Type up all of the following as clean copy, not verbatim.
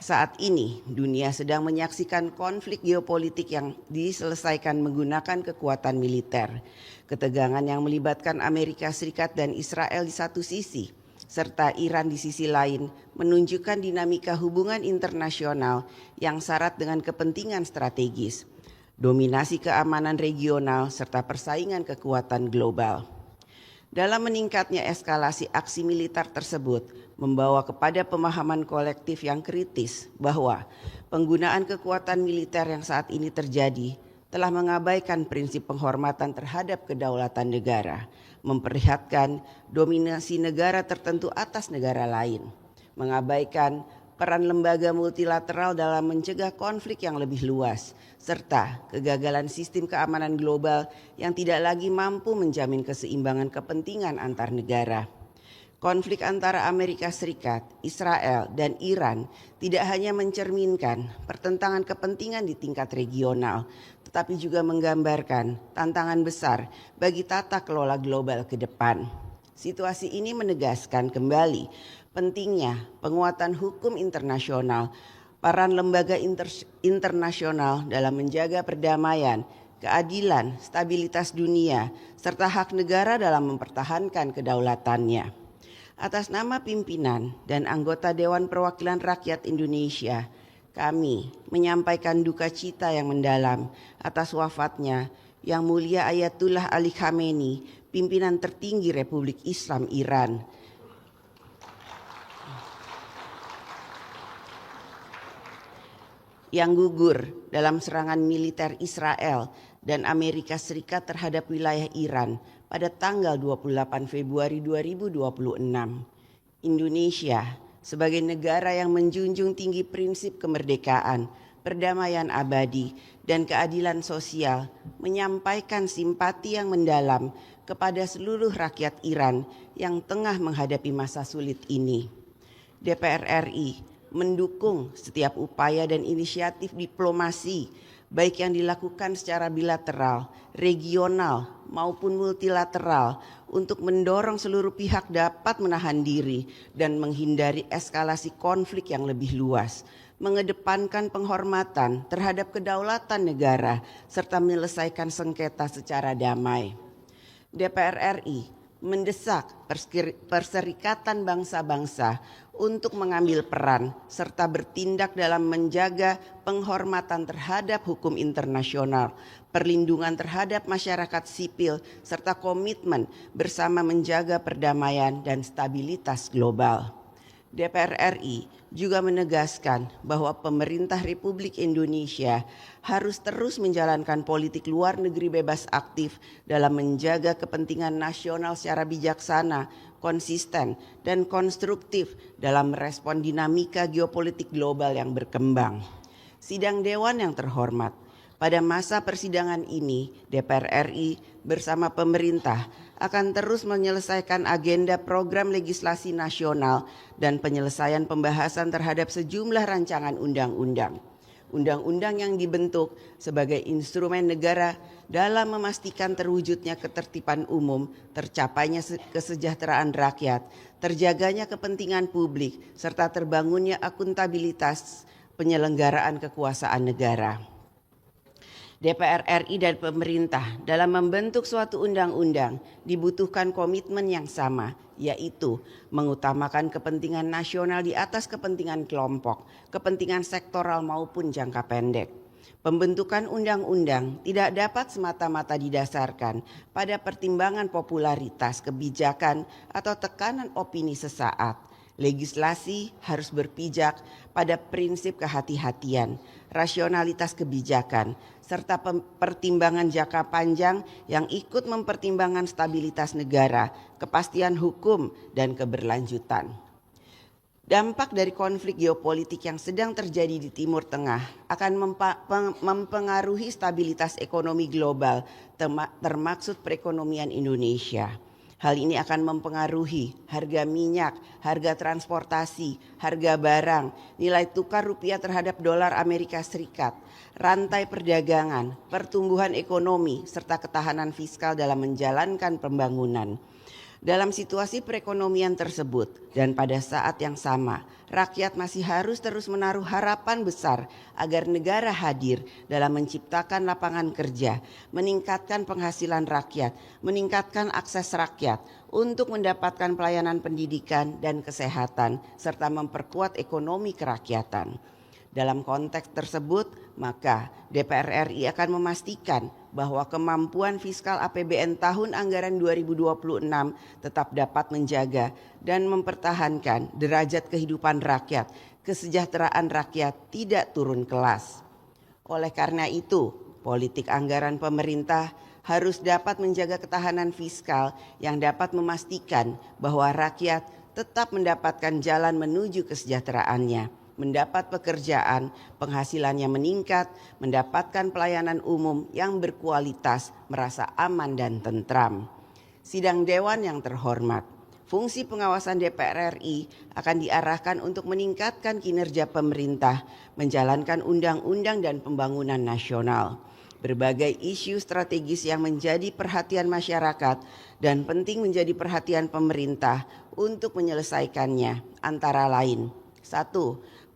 Saat ini dunia sedang menyaksikan konflik geopolitik yang diselesaikan menggunakan kekuatan militer. Ketegangan yang melibatkan Amerika Serikat dan Israel di satu sisi, serta Iran di sisi lain, menunjukkan dinamika hubungan internasional yang syarat dengan kepentingan strategis, dominasi keamanan regional, serta persaingan kekuatan global. Dalam meningkatnya eskalasi aksi militer tersebut membawa kepada pemahaman kolektif yang kritis bahwa penggunaan kekuatan militer yang saat ini terjadi telah mengabaikan prinsip penghormatan terhadap kedaulatan negara, memperlihatkan dominasi negara tertentu atas negara lain, mengabaikan peran lembaga multilateral dalam mencegah konflik yang lebih luas, serta kegagalan sistem keamanan global yang tidak lagi mampu menjamin keseimbangan kepentingan antar negara. Konflik antara Amerika Serikat, Israel, dan Iran tidak hanya mencerminkan pertentangan kepentingan di tingkat regional, tetapi juga menggambarkan tantangan besar bagi tata kelola global ke depan. Situasi ini menegaskan kembali pentingnya penguatan hukum internasional, peran lembaga internasional dalam menjaga perdamaian, keadilan, stabilitas dunia, serta hak negara dalam mempertahankan kedaulatannya. Atas nama pimpinan dan anggota Dewan Perwakilan Rakyat Indonesia, kami menyampaikan duka cita yang mendalam atas wafatnya Yang Mulia Ayatullah Ali Khamenei, pimpinan tertinggi Republik Islam Iran, yang gugur dalam serangan militer Israel dan Amerika Serikat terhadap wilayah Iran pada tanggal 28 Februari 2026. Indonesia sebagai negara yang menjunjung tinggi prinsip kemerdekaan, perdamaian abadi, dan keadilan sosial menyampaikan simpati yang mendalam kepada seluruh rakyat Iran yang tengah menghadapi masa sulit ini. DPR RI mendukung setiap upaya dan inisiatif diplomasi, baik yang dilakukan secara bilateral, regional, maupun multilateral, untuk mendorong seluruh pihak dapat menahan diri dan menghindari eskalasi konflik yang lebih luas, mengedepankan penghormatan terhadap kedaulatan negara, serta menyelesaikan sengketa secara damai. DPR RI mendesak Perserikatan Bangsa-Bangsa untuk mengambil peran serta bertindak dalam menjaga penghormatan terhadap hukum internasional, perlindungan terhadap masyarakat sipil, serta komitmen bersama menjaga perdamaian dan stabilitas global. DPR RI juga menegaskan bahwa pemerintah Republik Indonesia harus terus menjalankan politik luar negeri bebas aktif dalam menjaga kepentingan nasional secara bijaksana, konsisten, dan konstruktif dalam merespon dinamika geopolitik global yang berkembang. Sidang Dewan yang terhormat, pada masa persidangan ini DPR RI bersama pemerintah akan terus menyelesaikan agenda program legislasi nasional dan penyelesaian pembahasan terhadap sejumlah rancangan undang-undang. Undang-undang yang dibentuk sebagai instrumen negara dalam memastikan terwujudnya ketertiban umum, tercapainya kesejahteraan rakyat, terjaganya kepentingan publik, serta terbangunnya akuntabilitas penyelenggaraan kekuasaan negara. DPR RI dan pemerintah dalam membentuk suatu undang-undang dibutuhkan komitmen yang sama, yaitu mengutamakan kepentingan nasional di atas kepentingan kelompok, kepentingan sektoral maupun jangka pendek. Pembentukan undang-undang tidak dapat semata-mata didasarkan pada pertimbangan popularitas, kebijakan, atau tekanan opini sesaat. Legislasi harus berpijak pada prinsip kehati-hatian, rasionalitas kebijakan, serta pertimbangan jangka panjang yang ikut mempertimbangkan stabilitas negara, kepastian hukum, dan keberlanjutan. Dampak dari konflik geopolitik yang sedang terjadi di Timur Tengah akan mempengaruhi stabilitas ekonomi global, termaksud perekonomian Indonesia. Hal ini akan mempengaruhi harga minyak, harga transportasi, harga barang, nilai tukar rupiah terhadap dolar Amerika Serikat, rantai perdagangan, pertumbuhan ekonomi, serta ketahanan fiskal dalam menjalankan pembangunan. Dalam situasi perekonomian tersebut dan pada saat yang sama, rakyat masih harus terus menaruh harapan besar agar negara hadir dalam menciptakan lapangan kerja, meningkatkan penghasilan rakyat, meningkatkan akses rakyat untuk mendapatkan pelayanan pendidikan dan kesehatan, serta memperkuat ekonomi kerakyatan. Dalam konteks tersebut, maka DPR RI akan memastikan bahwa kemampuan fiskal APBN tahun anggaran 2026 tetap dapat menjaga dan mempertahankan derajat kehidupan rakyat, kesejahteraan rakyat tidak turun kelas. Oleh karena itu, politik anggaran pemerintah harus dapat menjaga ketahanan fiskal yang dapat memastikan bahwa rakyat tetap mendapatkan jalan menuju kesejahteraannya, mendapat pekerjaan, penghasilannya meningkat, mendapatkan pelayanan umum yang berkualitas, merasa aman dan tentram. Sidang Dewan yang terhormat, fungsi pengawasan DPR RI akan diarahkan untuk meningkatkan kinerja pemerintah, menjalankan undang-undang dan pembangunan nasional. Berbagai isu strategis yang menjadi perhatian masyarakat dan penting menjadi perhatian pemerintah untuk menyelesaikannya antara lain: 1.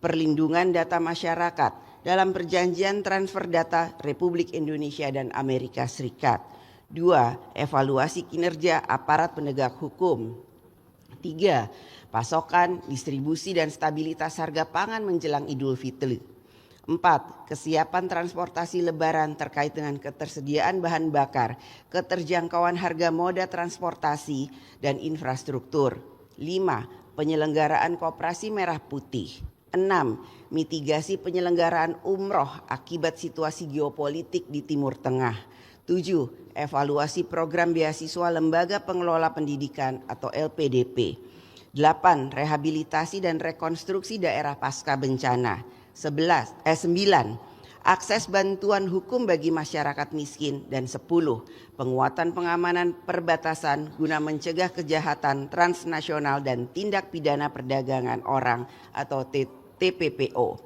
Perlindungan data masyarakat dalam perjanjian transfer data Republik Indonesia dan Amerika Serikat. 2. Evaluasi kinerja aparat penegak hukum. 3. Pasokan, distribusi dan stabilitas harga pangan menjelang Idul Fitri. 4. Kesiapan transportasi lebaran terkait dengan ketersediaan bahan bakar, keterjangkauan harga moda transportasi dan infrastruktur. 5. Penyelenggaraan Koperasi Merah Putih. 6. Mitigasi penyelenggaraan umroh akibat situasi geopolitik di Timur Tengah. 7. Evaluasi program beasiswa Lembaga Pengelola Pendidikan atau LPDP. 8. Rehabilitasi dan rekonstruksi daerah pasca bencana. 9. Akses bantuan hukum bagi masyarakat miskin. Dan 10. Penguatan pengamanan perbatasan guna mencegah kejahatan transnasional dan tindak pidana perdagangan orang atau TPPO.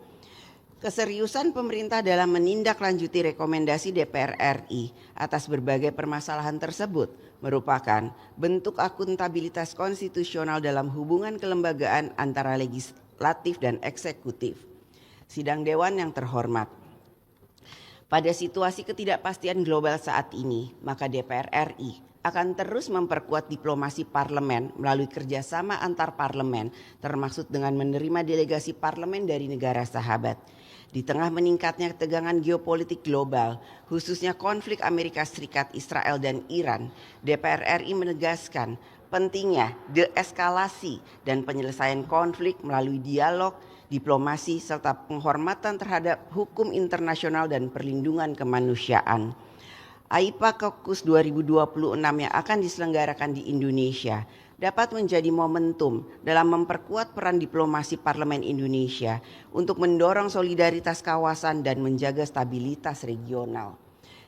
Keseriusan pemerintah dalam menindaklanjuti rekomendasi DPR RI atas berbagai permasalahan tersebut merupakan bentuk akuntabilitas konstitusional dalam hubungan kelembagaan antara legislatif dan eksekutif. Sidang Dewan yang terhormat, pada situasi ketidakpastian global saat ini, maka DPR RI akan terus memperkuat diplomasi parlemen melalui kerjasama antar parlemen, termasuk dengan menerima delegasi parlemen dari negara sahabat. Di tengah meningkatnya ketegangan geopolitik global, khususnya konflik Amerika Serikat, Israel dan Iran, DPR RI menegaskan pentingnya deeskalasi dan penyelesaian konflik melalui dialog, diplomasi serta penghormatan terhadap hukum internasional dan perlindungan kemanusiaan. AIPA Caucus 2026 yang akan diselenggarakan di Indonesia dapat menjadi momentum dalam memperkuat peran diplomasi Parlemen Indonesia untuk mendorong solidaritas kawasan dan menjaga stabilitas regional.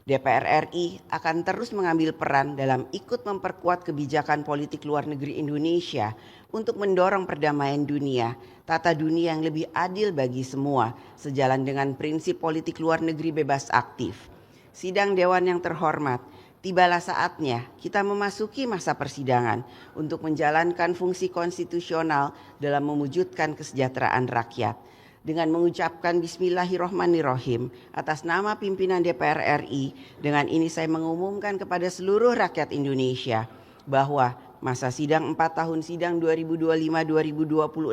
DPR RI akan terus mengambil peran dalam ikut memperkuat kebijakan politik luar negeri Indonesia untuk mendorong perdamaian dunia, tata dunia yang lebih adil bagi semua, sejalan dengan prinsip politik luar negeri bebas aktif. Sidang Dewan yang terhormat, tibalah saatnya kita memasuki masa persidangan untuk menjalankan fungsi konstitusional dalam mewujudkan kesejahteraan rakyat. Dengan mengucapkan Bismillahirrahmanirrahim atas nama pimpinan DPR RI, dengan ini saya mengumumkan kepada seluruh rakyat Indonesia bahwa masa sidang 4 tahun sidang 2025-2026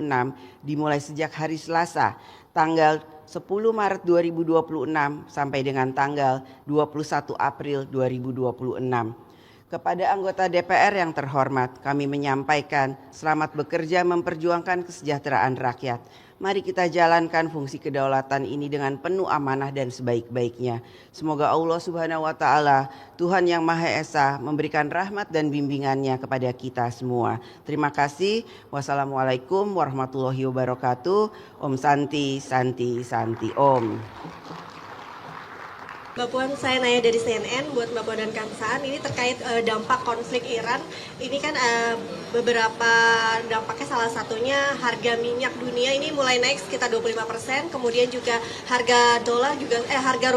dimulai sejak hari Selasa tanggal 10 Maret 2026 sampai dengan tanggal 21 April 2026. Kepada anggota DPR yang terhormat, kami menyampaikan selamat bekerja memperjuangkan kesejahteraan rakyat. Mari kita jalankan fungsi kedaulatan ini dengan penuh amanah dan sebaik-baiknya. Semoga Allah Subhanahu wa Ta'ala, Tuhan yang Maha Esa, memberikan rahmat dan bimbingannya kepada kita semua. Terima kasih. Wassalamualaikum warahmatullahi wabarakatuh. Om Santi, Santi, Santi, Om. Mbak Puan, saya nanya dari CNN buat Mbak Puan dan Kang Saan, ini terkait dampak konflik Iran. Ini kan beberapa dampaknya, salah satunya harga minyak dunia ini mulai naik sekitar 25%, kemudian juga harga dolar juga harga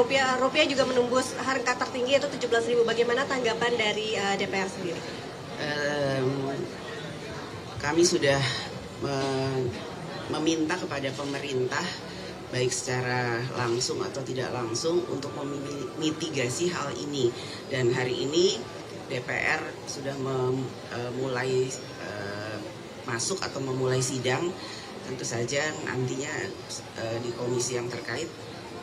rupiah juga menembus harga tertinggi yaitu 17.000. Bagaimana tanggapan dari DPR sendiri? Kami sudah meminta kepada pemerintah baik secara langsung atau tidak langsung untuk memitigasi hal ini. Dan hari ini DPR sudah memulai masuk atau memulai sidang. Tentu saja nantinya di komisi yang terkait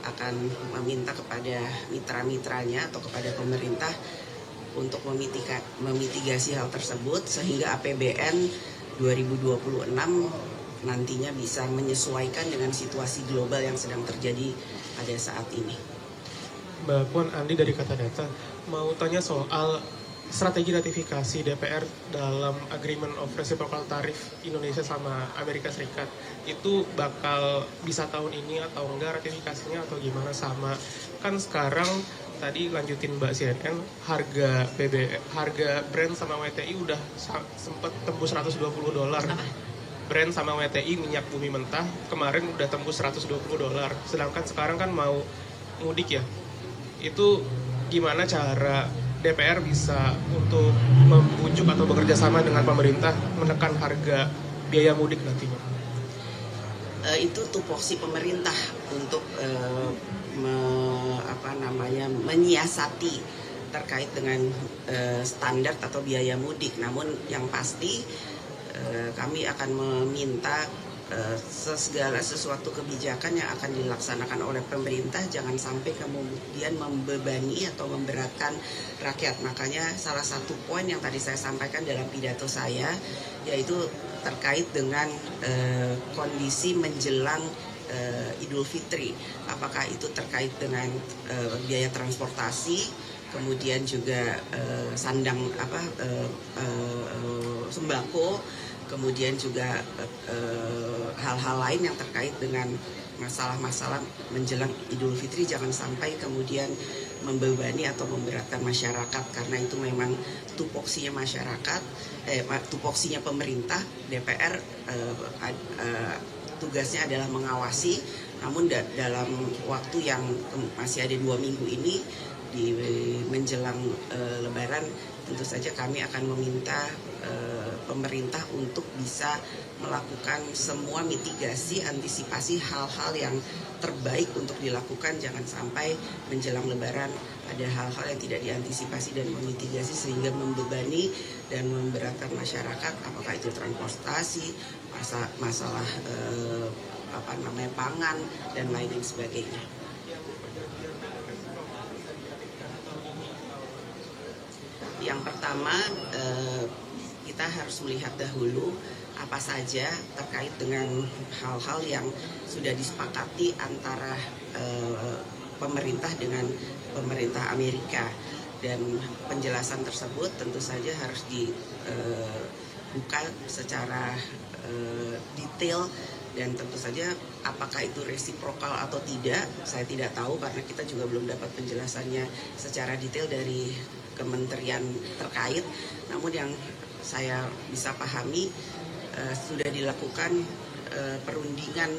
akan meminta kepada mitra-mitranya atau kepada pemerintah untuk memitigasi hal tersebut sehingga APBN 2026 nantinya bisa menyesuaikan dengan situasi global yang sedang terjadi pada saat ini. Mbak Puan, Andi dari Kata Data mau tanya soal strategi ratifikasi DPR dalam Agreement of Reciprocal Tariff Indonesia sama Amerika Serikat. Itu bakal bisa tahun ini atau enggak ratifikasinya atau gimana? Sama kan sekarang tadi lanjutin Mbak CNN, harga Brent sama WTI udah sempat tembus $120. Brent sama WTI minyak bumi mentah kemarin udah tembus $120. Sedangkan sekarang kan mau mudik ya. Itu gimana cara DPR bisa untuk membujuk atau bekerja sama dengan pemerintah menekan harga biaya mudik nantinya? Itu tupoksi pemerintah untuk menyiasati terkait dengan standar atau biaya mudik. Namun yang pasti kami akan meminta segala sesuatu kebijakan yang akan dilaksanakan oleh pemerintah jangan sampai kemudian membebani atau memberatkan rakyat. Makanya salah satu poin yang tadi saya sampaikan dalam pidato saya yaitu terkait dengan kondisi menjelang Idul Fitri. Apakah itu terkait dengan biaya transportasi, kemudian juga sembako, kemudian juga hal-hal lain yang terkait dengan masalah-masalah menjelang Idul Fitri jangan sampai kemudian membebani atau memberatkan masyarakat, karena itu memang tupoksinya masyarakat, tupoksinya pemerintah. DPR tugasnya adalah mengawasi, namun dalam waktu yang masih ada 2 minggu ini di menjelang Lebaran tentu saja kami akan meminta pemerintah untuk bisa melakukan semua mitigasi, antisipasi hal-hal yang terbaik untuk dilakukan. Jangan sampai menjelang Lebaran ada hal-hal yang tidak diantisipasi dan memitigasi sehingga membebani dan memberatkan masyarakat, apakah itu transportasi, masalah pangan dan lain sebagainya. Yang pertama, kita harus melihat dahulu apa saja terkait dengan hal-hal yang sudah disepakati antara pemerintah dengan pemerintah Amerika, dan penjelasan tersebut tentu saja harus dibuka secara detail, dan tentu saja apakah itu resiprokal atau tidak saya tidak tahu karena kita juga belum dapat penjelasannya secara detail dari kementerian terkait. Namun yang saya bisa pahami sudah dilakukan perundingan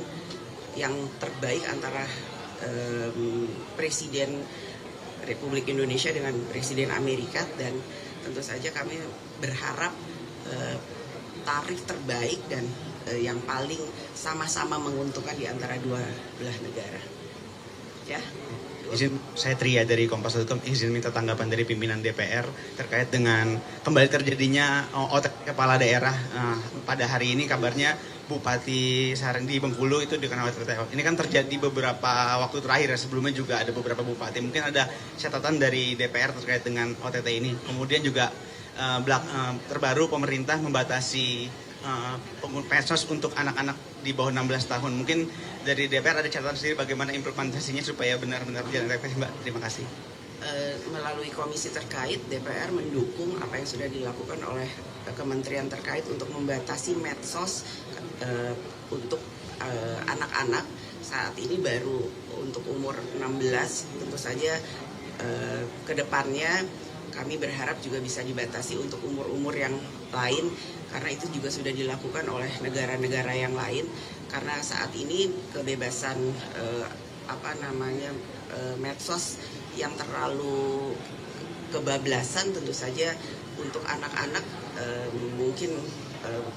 yang terbaik antara Presiden Republik Indonesia dengan Presiden Amerika, dan tentu saja kami berharap tarif terbaik dan yang paling sama-sama menguntungkan di antara dua belah negara. Ya. Izin, saya Tria dari Kompas.com, izin minta tanggapan dari pimpinan DPR terkait dengan kembali terjadinya OTT kepala daerah. Pada hari ini kabarnya Bupati Sarandi Bengkulu itu dikenal OTT. Ini kan terjadi beberapa waktu terakhir ya, sebelumnya juga ada beberapa bupati. Mungkin ada catatan dari DPR terkait dengan OTT ini. Kemudian juga terbaru pemerintah membatasi pensos untuk anak-anak di bawah 16 tahun. Mungkin dari DPR ada catatan sendiri bagaimana implementasinya supaya benar-benar berjalan efektif, Mbak. Terima kasih. Melalui komisi terkait, DPR mendukung apa yang sudah dilakukan oleh kementerian terkait untuk membatasi medsos untuk anak-anak. Saat ini baru untuk umur 16, tentu saja ke depannya kami berharap juga bisa dibatasi untuk umur-umur yang lain, karena itu juga sudah dilakukan oleh negara-negara yang lain. Karena saat ini kebebasan medsos yang terlalu kebablasan tentu saja untuk anak-anak mungkin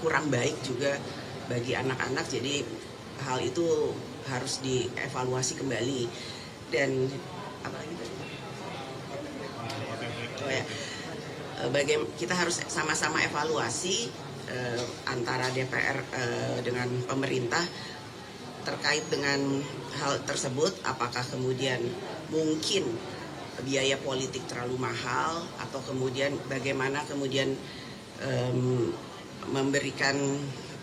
kurang baik juga bagi anak-anak, jadi hal itu harus dievaluasi kembali. Dan apa lagi tadi? Oh ya, kita harus sama-sama evaluasi antara DPR dengan pemerintah terkait dengan hal tersebut. Apakah kemudian mungkin biaya politik terlalu mahal, atau kemudian bagaimana kemudian memberikan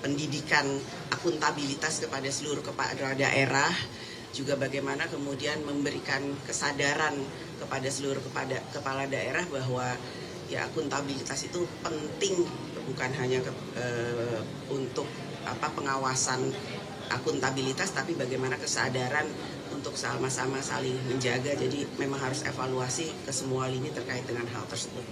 pendidikan akuntabilitas kepada seluruh kepala daerah, juga bagaimana kemudian memberikan kesadaran kepada seluruh kepala daerah bahwa ya akuntabilitas itu penting, bukan hanya untuk pengawasan akuntabilitas, tapi bagaimana kesadaran untuk sama-sama saling menjaga. Jadi memang harus evaluasi ke semua lini terkait dengan hal tersebut.